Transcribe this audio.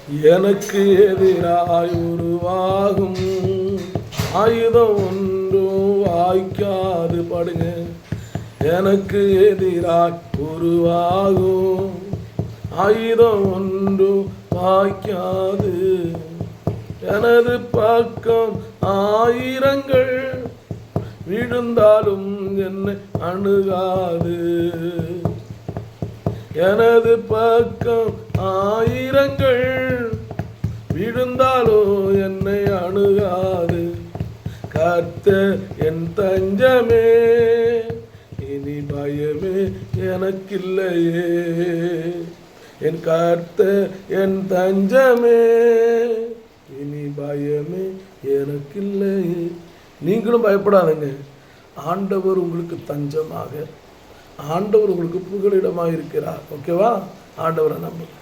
எனக்கு எதிராய் உருவாகும் ஆயுதம் ஒன்றும் வாய்க்காது. படுங்க. எனக்கு எதிராய் உருவாகும் ஆயுதம் ஒன்றும் வாய்க்காது. எனது பக்கம் ஆயிரங்கள் விழுந்தாலும் என்னை அணுகாது. எனது பக்கம் ஆயிரங்கள் விழுந்தாலும் என்னை அணுகாது. கர்த்தர் என் தஞ்சமே, இனி பயமே எனக்கில்லையே. என் கர்த்தர் என் தஞ்சமே, இனி பயமே எனக்கில்லையே. நீங்களும் பயப்படாதீங்க. ஆண்டவர் உங்களுக்கு தஞ்சமாக, ஆண்டவர் உங்களுக்கு புகலிடமாக இருக்கிறார். ஓகேவா? ஆண்டவரை நம்புங்க.